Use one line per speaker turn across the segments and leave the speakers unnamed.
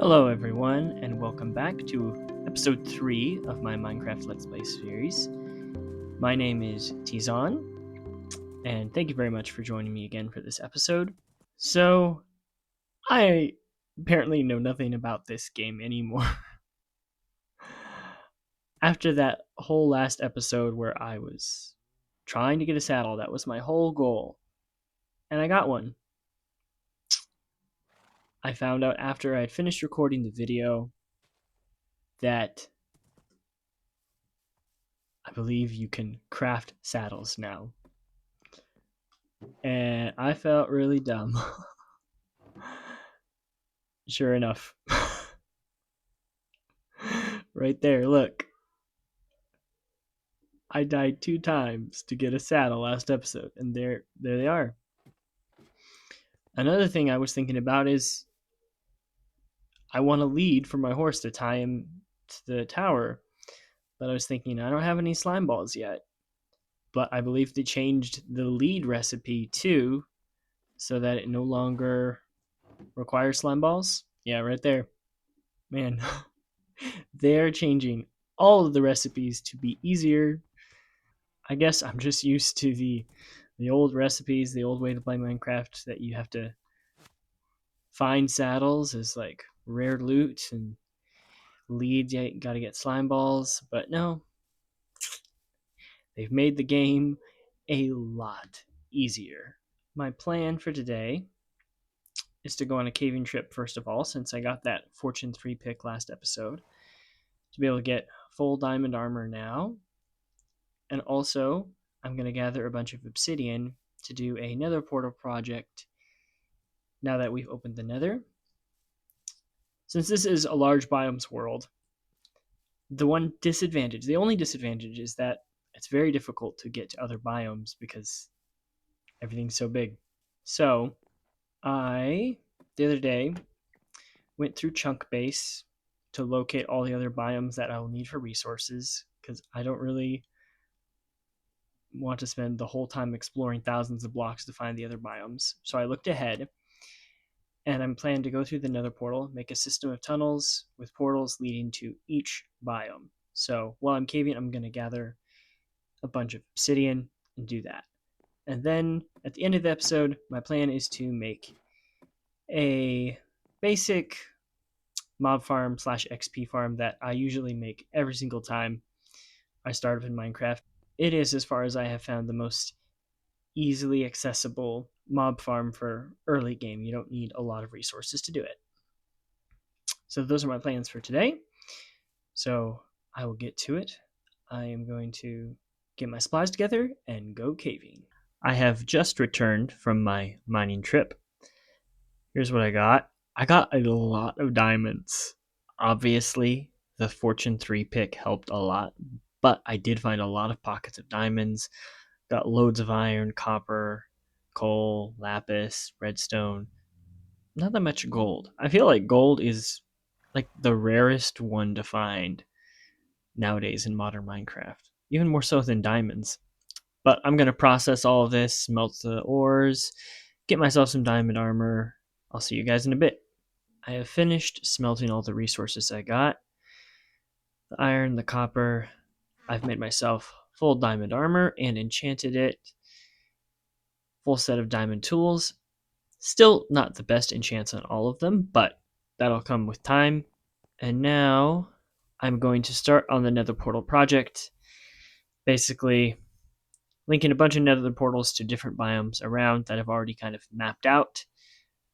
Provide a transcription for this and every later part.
Hello everyone, and welcome back to episode 3 of my Minecraft Let's Play series. My name is Tizon, and thank you very much for joining me again for this episode. So, I apparently know nothing about this game anymore. After that whole last episode where I was trying to get a saddle, that was my whole goal, and I got one. I found out after I had finished recording the video that I believe you can craft saddles now. And I felt really dumb. Sure enough. Right there, look. I died 2 times to get a saddle last episode, and there they are. Another thing I was thinking about is I want a lead for my horse to tie him to the tower. But I was thinking I don't have any slime balls yet. But I believe they changed the lead recipe too, so that it no longer requires slime balls. Yeah, right there. Man, they're changing all of the recipes to be easier. I guess I'm just used to the old recipes, the old way to play Minecraft that you have to find saddles as like rare loot and leads. You got to get slime balls, but no, they've made the game a lot easier. My plan for today is to go on a caving trip first of all, since I got that Fortune 3 pick last episode, to be able to get full diamond armor now. And also, I'm going to gather a bunch of obsidian to do a nether portal project now that we've opened the nether. Since this is a large biomes world, the only disadvantage is that it's very difficult to get to other biomes because everything's so big. So, the other day, went through Chunk Base to locate all the other biomes that I will need for resources because I don't really want to spend the whole time exploring thousands of blocks to find the other biomes. So I looked ahead, and I'm planning to go through the nether portal, make a system of tunnels with portals leading to each biome. So while I'm caving, I'm going to gather a bunch of obsidian and do that. And then at the end of the episode, my plan is to make a basic mob farm / XP farm that I usually make every single time I start up in Minecraft. It is, as far as I have found, the most easily accessible mob farm for early game. You don't need a lot of resources to do it. So those are my plans for today. So I will get to it. I am going to get my supplies together and go caving. I have just returned from my mining trip. Here's what I got. I got a lot of diamonds. Obviously, the Fortune 3 pick helped a lot, but I did find a lot of pockets of diamonds. Got loads of iron, copper, coal, lapis, redstone. Not that much gold. I feel like gold is like the rarest one to find nowadays in modern Minecraft, even more so than diamonds. But I'm going to process all of this, melt the ores, get myself some diamond armor. I'll see you guys in a bit. I have finished smelting all the resources I got. The iron, the copper. I've made myself full diamond armor and enchanted it. Full set of diamond tools. Still not the best enchants on all of them, but that'll come with time. And now I'm going to start on the nether portal project. Basically, linking a bunch of nether portals to different biomes around that I've already kind of mapped out.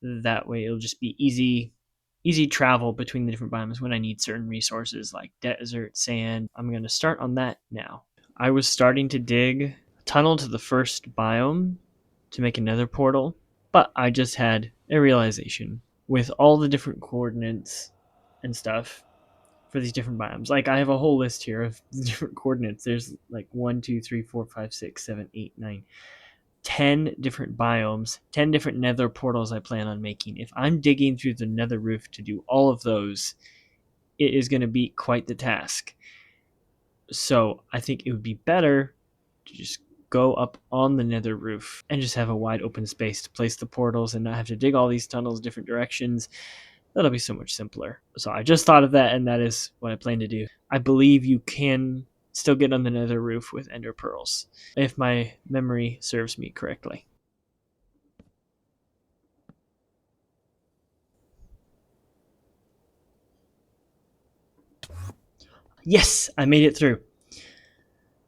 That way it'll just be easy travel between the different biomes when I need certain resources like desert, sand. I'm going to start on that now. I was starting to dig a tunnel to the first biome to make another portal, but I just had a realization with all the different coordinates and stuff for these different biomes. Like, I have a whole list here of different coordinates. There's like 1, 2, 3, 4, 5, 6, 7, 8, 9, 10 different biomes, 10 different nether portals I plan on making. If I'm digging through the nether roof to do all of those, it is going to be quite the task. So I think it would be better to just go up on the nether roof and just have a wide open space to place the portals and not have to dig all these tunnels different directions. That'll be so much simpler. So I just thought of that, and that is what I plan to do. I believe you can still get on the nether roof with ender pearls, if my memory serves me correctly. Yes, I made it through.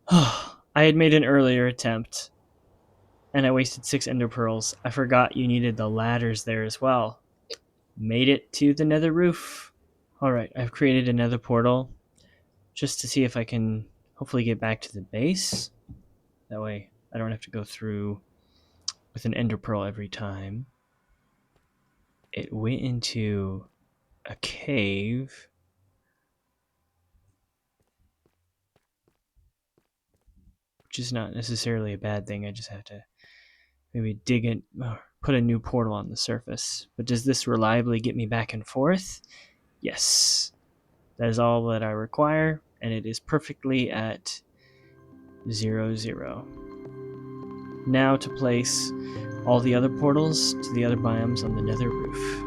I had made an earlier attempt, and I wasted 6 ender pearls. I forgot you needed the ladders there as well. Made it to the nether roof. Alright, I've created another portal just to see if I can hopefully get back to the base. That way I don't have to go through with an ender pearl every time. It went into a cave. Which is not necessarily a bad thing. I just have to maybe dig it, put a new portal on the surface. But does this reliably get me back and forth? Yes. That is all that I require, and it is perfectly at 0, 0. Now to place all the other portals to the other biomes on the nether roof.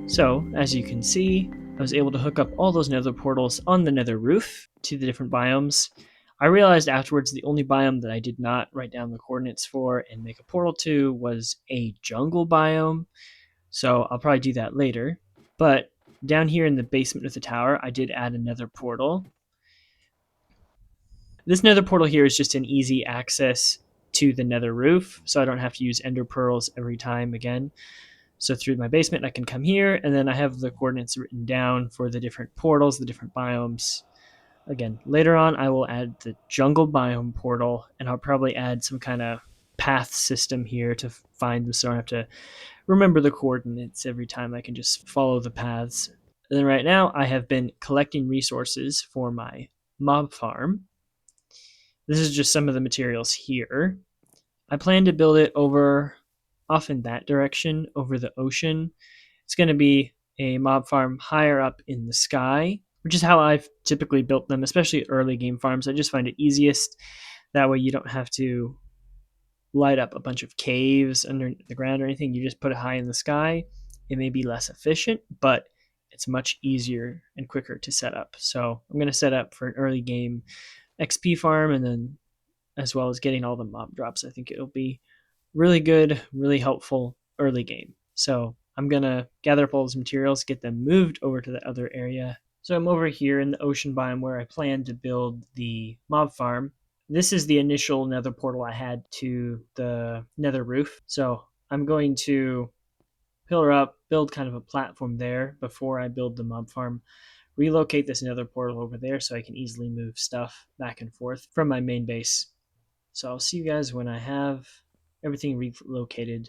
So, as you can see, I was able to hook up all those nether portals on the nether roof to the different biomes. I realized afterwards the only biome that I did not write down the coordinates for and make a portal to was a jungle biome. So I'll probably do that later. But down here in the basement of the tower, I did add another portal. This nether portal here is just an easy access to the nether roof, so I don't have to use ender pearls every time again. So through my basement, I can come here, and then I have the coordinates written down for the different portals, the different biomes. Again, later on, I will add the jungle biome portal, and I'll probably add some kind of path system here to find them so I don't have to remember the coordinates every time. I can just follow the paths. And then right now, I have been collecting resources for my mob farm. This is just some of the materials here. I plan to build it over off in that direction over the ocean. It's going to be a mob farm higher up in the sky, which is how I've typically built them, especially early game farms. I just find it easiest. That way you don't have to light up a bunch of caves under the ground or anything. You just put it high in the sky. It may be less efficient, but it's much easier and quicker to set up. So I'm going to set up for an early game XP farm, and then as well as getting all the mob drops. I think it'll be really good, really helpful early game. So I'm going to gather up all those materials, get them moved over to the other area. So I'm over here in the ocean biome where I plan to build the mob farm. This is the initial nether portal I had to the nether roof. So I'm going to pillar up, build kind of a platform there before I build the mob farm, relocate this nether portal over there so I can easily move stuff back and forth from my main base. So I'll see you guys when I have everything relocated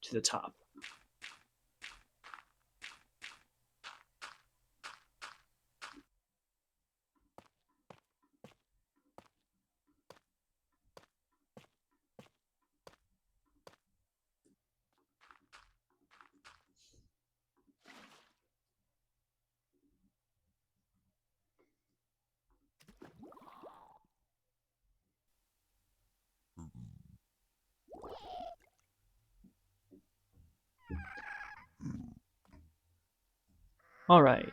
to the top. All right,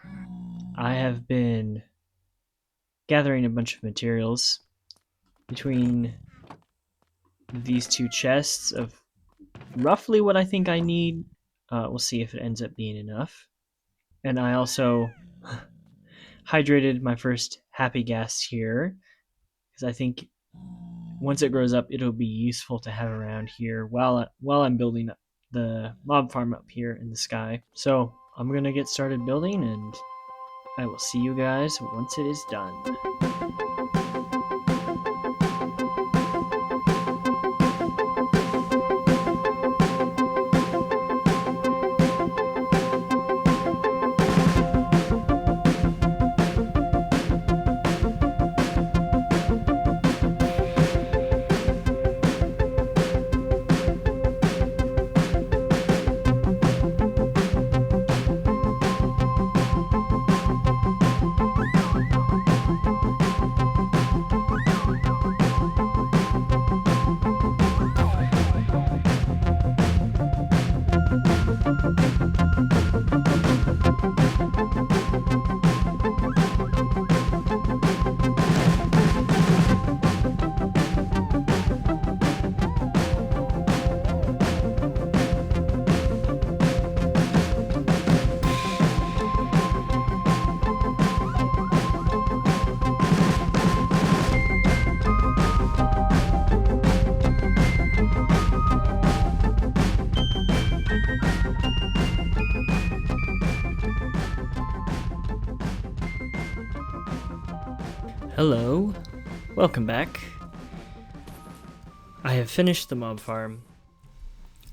I have been gathering a bunch of materials between these two chests of roughly what I think I need. We'll see if it ends up being enough. And I also hydrated my first happy gas here because I think once it grows up, it'll be useful to have around here while I'm building up the mob farm up here in the sky. So I'm gonna get started building, and I will see you guys once it is done. Hello, welcome back. I have finished the mob farm.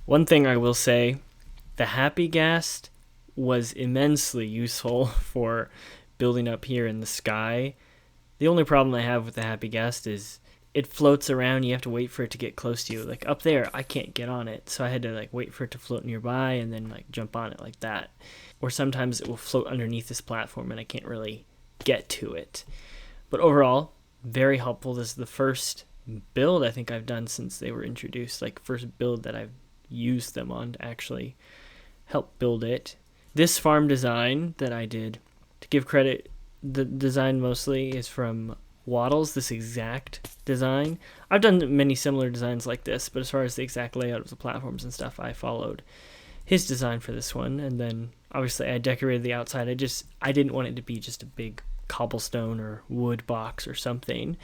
One thing I will say, the happy ghast was immensely useful for building up here in the sky. The only problem I have with the happy ghast is it floats around. You have to wait for it to get close to you. Like up there, I can't get on it, so I had to like wait for it to float nearby and then like jump on it like that. Or sometimes it will float underneath this platform and I can't really get to it. But overall, very helpful. This is the first build I think I've done since they were introduced, like first build that I've used them on to actually help build it. This farm design that I did, to give credit, the design mostly is from Waddles, this exact design. I've done many similar designs like this, but as far as the exact layout of the platforms and stuff, I followed his design for this one. And then obviously I decorated the outside. I didn't want it to be just a big cobblestone or wood box or something.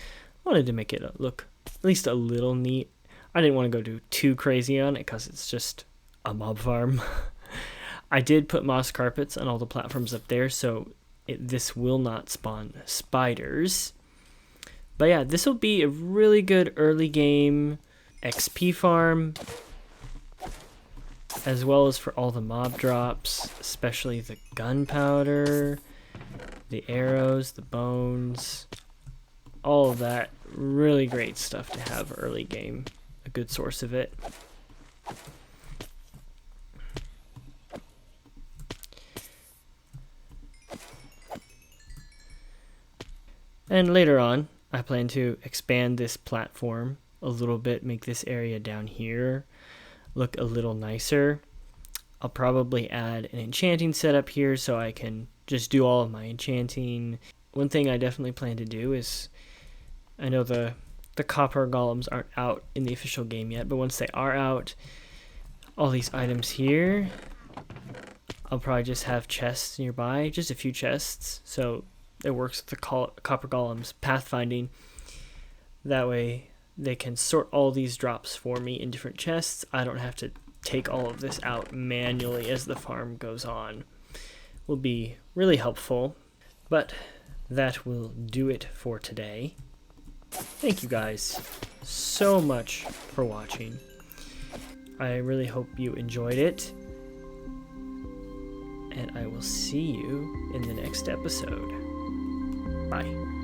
I wanted to make it look at least a little neat. I didn't want to go too crazy on it because it's just a mob farm. I did put moss carpets on all the platforms up there, so this will not spawn spiders. But yeah, this will be a really good early game XP farm, as well as for all the mob drops, especially the gunpowder, the arrows, the bones, all of that. Really great stuff to have early game, a good source of it. And later on, I plan to expand this platform a little bit, make this area down here look a little nicer. I'll probably add an enchanting setup here so I can just do all of my enchanting. One thing I definitely plan to do is, I know the copper golems aren't out in the official game yet, but once they are out, all these items here, I'll probably just have chests nearby, just a few chests, so it works with the copper golems pathfinding. That way they can sort all these drops for me in different chests. I don't have to take all of this out manually as the farm goes on. Will be really helpful. But that will do it for today. Thank you guys so much for watching. I really hope you enjoyed it. And I will see you in the next episode. Bye.